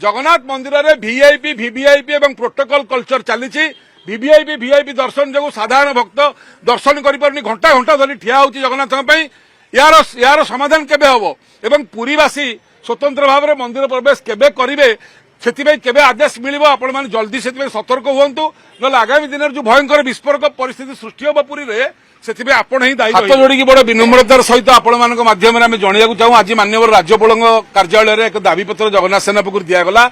जगन्नाथ मंदिर में VIP VVIP एवं प्रोटोकॉल कल्चर चली वीवीआईपी वीआईपी दर्शन जो साधारण भक्त दर्शन करें घंटा घंटा धरी ठिया होची जगन्नाथ यार यार समाधान केबे हबो एवं पुरीवासी स्वतंत्र भाव में मंदिर प्रवेश केबे करिवे सेतिबे केबे आदेश मिलिबो आपण माने जल्दी सेतिबे सतर्क हुंतु न आगामी दिन जो भयंकर विस्फोरक परिस्थिति सृष्टि होबो पुरी रे सेतिबे आपण ही दायी हाथ जोड़ी बड़ विनम्रतार सहित आपण मानक माध्यम रे आमे जणियाकु चाहू आज माननीय राज्यपालଙ୍କ कार्यालय रे एक दाबी पत्र जगन्नाथ सेना पक्षरु दिया गला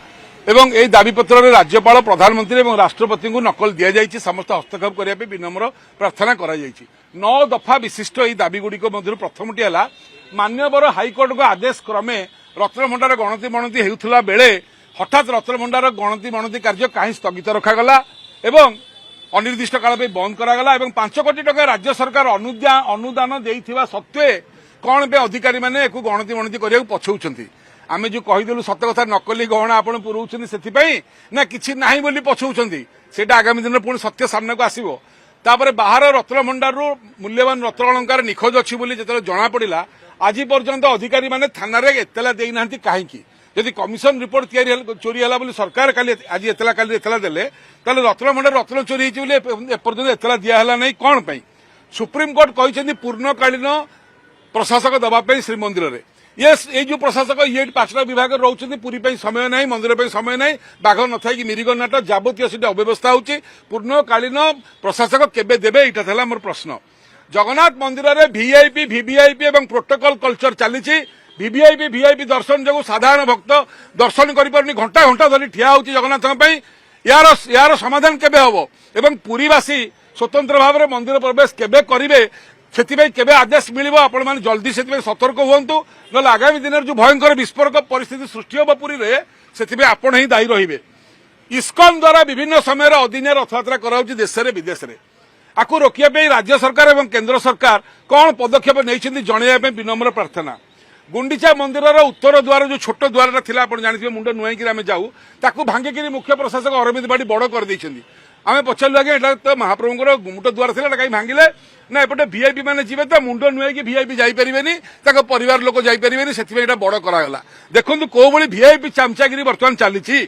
एवं एई दाबी पत्र रे राज्यपाल प्रधानमंत्री एवं राष्ट्रपति को नकल दिया जायछि समस्त हस्तक्षेप करिया पे विनम्र प्रार्थना करा जायछि 9 दफा विशिष्ट एई दाबी गुडी को मध्यरु प्रथमटी हला मान्यवर हाईकोर्ट को आदेश क्रमे रत्नभंडार गणति मणति हेउथला बेले हठात रत्नभंडार गणति मणति कार्य कहीं स्थगित रखागला एवं अनिर्दिष्ट काल बंद करागला एवं 5 कोटी टका राज्य सरकार अनुदान देइथिबा सत्वे कौन बे अधिकारी माने एको गणति मणति करिया पछौछंती आमे जो कहिदेलु सत्य कथा नकली गहना आपण पुरौछंती सेथिपई ना किछि नाही बोली पछौछंती सेटा आगामी दिन पुणी सत्य सामने को आसीबो तापर बाहर रत्नभंडार मूल्यवान रत्न अलंकार निखोज अछि बोली जेतले जणा पड़िला आज पर्यंत अधिकारी माने थाना रे एतला देई नांती काहेकि यदि कमिशन रिपोर्ट चोरी है बोली सरकार आज एतला देले ताले रत्नभंडार रत्न चोरी होती एपर्यंत एतला दिहला नहीं कौन पाई सुप्रीमकोर्ट कहते पूर्णकालीन प्रशासक दवाई श्रीमंदिर में ये जो प्रशासक ये 5टा विभाग रोचे पुरी समय ना मंदिर समय ना बाघ न था मिरिग नाट जबतीय से अव्यवस्था होची पूर्णकालीन प्रशासक केबे देबे एटा था मोर प्रश्न जगन्नाथ मंदिर में वीआईपी वीवीआईपी एवं प्रोटोकॉल कल्चर चली वीवीआईपी वीआईपी दर्शन जो साधारण भक्त दर्शन करें घंटा घंटा धरी ठिया होची जगन्नाथ यार यार समाधान केबे हबो एवं पुरीवासी स्वतंत्र भाव में मंदिर प्रवेश केबे करिवे सेतिबे केबे आदेश मिलिबो आपण माने जल्दी सेतिबे सतर्क हुंतु न आगामी दिन जो भयंकर विस्फोरक परिस्थिति सृष्टि होबो पुरी रे सेतिबे आपण ही दायी रहिबे इस्कॉन द्वारा विभिन्न समय अधीन रथयात्रा कराउची देश रे विदेश रे आकु रोकिया पे राज्य सरकार एवं केंद्र सरकार कौन पदक्षेप नहीं जणैया विनम्र प्रार्थना गुंडीचा मंदिर उत्तर द्वार जो छोट द्वार था आप जानते मुंड नुआई आम जाऊ ताकू भांगिकी मुख्य प्रशासक अरविंद बाड़ी बड़ कर आम पचारू आगे एटा तो महाप्रभुंर गुमुट द्वार था कहीं भांगिले ना एपटे वीआईपी मैंने जी तो मुंड नुआई वीआईपी जापरेनि परिवार लोक जापरेनि से बड़ करागला देखु कौ भाई वीआईपी चामचागिरी बर्तमान चली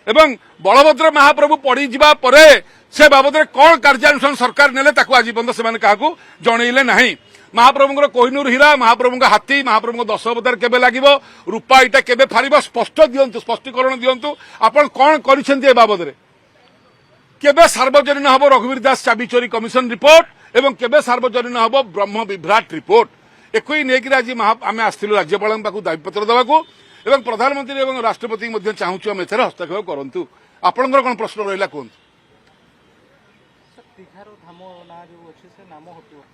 बलभद्र महाप्रभु पड़ी जावा परे से बाबद कौन कार्यानुष्ठान सरकार नेले आज पर्यटन से क्या जनइले ना महाप्रभुंर कोहिनूर हीरा महाप्रभु हाथी महाप्रभु 10 अवतार केबे लागिबो रूपा इटा केबे फारिबो स्पष्ट दियंतु स्पष्टीकरण दियंतु आपण कोन करिसेंती ए बाबद रे केबे सार्वजनीन हबो रघुवीर दास चाबी चोरी कमिशन रिपोर्ट एवं केबे सार्वजनीन हबो ब्रह्म विभ्राट रिपोर्ट एकई नेकी आज आमे आस्थिलु राज्यपाल पाखु दाबी पत्र दबाकू एवं प्रधानमंत्री एवं राष्ट्रपति मध्य चाहूछु आमे एथरे हस्तक्षेप करंतु आपनकर कोन प्रश्न रहिला कोन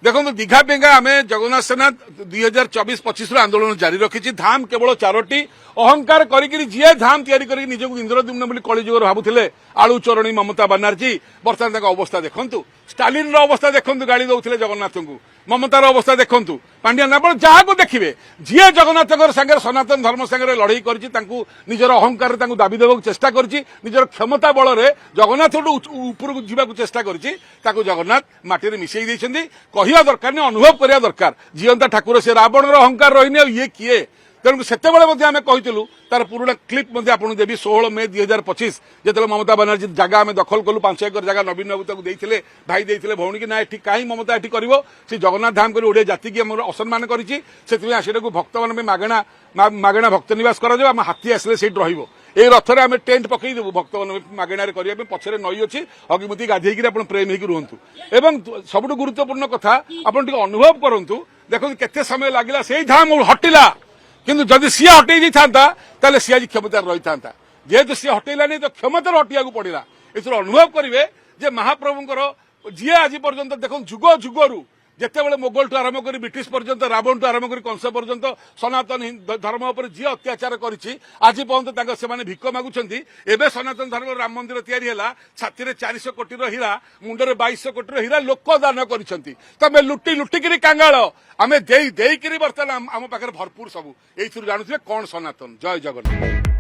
देखो दीघा पेगा आम जगन्नाथ सेना 2024-25 आंदोलन जारी रखी धाम केवल 4टी अहंकार करी जी धाम तैयारी निजक इंद्रद्युम्न कलिजुगर भावुले आलू चरणी ममता बानार्जी बर्तमान अवस्था देखु स्टालिन अवस्था देखु गाड़ी दौले जगन्नाथ को ममतार अवस्था देखु पांड्यान आप जहाँ देखिए जी जगन्नाथ सागर सनातन धर्म सागर लड़ई कर निजर अहंकार दाबी देवा चेष्टा कर निजर क्षमता बल में जगन्नाथ ऊपर जावाक चेष्टा कर जगन्नाथ माटी मिसई देते कहवा दरकार नहीं अनुभव करवा दरकार जीवंता ठाकुर से रावणर अहंकार रही ये किए तेणु से आम कहूँ तार पुराना क्लिप आपको देवी 16 मई 2025 जो ममता बानार्जी जगह आम दखल कलु 5 एकर जगह नवीन बाबू ताको देइथिले भाई देइथिले भौणी कि ना एठी काई ममता एठी करिवो से जगन्नाथ धाम करी ओडिया जाति की हमर असम्मान करिछि सेति सेटा को भक्त मान मागणा मागणा भक्त निवास करा जो आम हाथी आसले सेठ रहिबो ए रथरे आम टेंट पकई देबु भक्त मान मागणा रे करिया पछरे नई अछि अगिमुति गाधेई कि आपण प्रेम हेकि रुहंतु एवं सबटु गुरुत्वपूर्ण कथा आपण टिके अनुभव करंतु देखो केते समय लागिला सेई धाम हटिला किंतु जदि सी हटई था सी आज क्षमतार रही था जेहेतु सी हटैलानी तो क्षमतार हटिया पड़ा इस अनुभव करेंगे जे महाप्रभुंर जी आज पर्यंत देख जुग जुगरू जितेबाला मोगल ठू आरंभ कर ब्रिटिश पर्यंत रावण ठू आरंभ कर कंस पर्यंत सनातन धर्म उपर जी अत्याचार करी आज पर्यंत से भिक मागुंट एवं सनातन धर्म राम मंदिर तैयारी छाती 400 कोटी हीरा मुंडे 2200 कोटी हीरा लोक दान कर लुटी लुटिकी कांगाल आम बर्तमान आम पाखे भरपूर सबू ये जानूे कौन सनातन जय जगन्नाथ।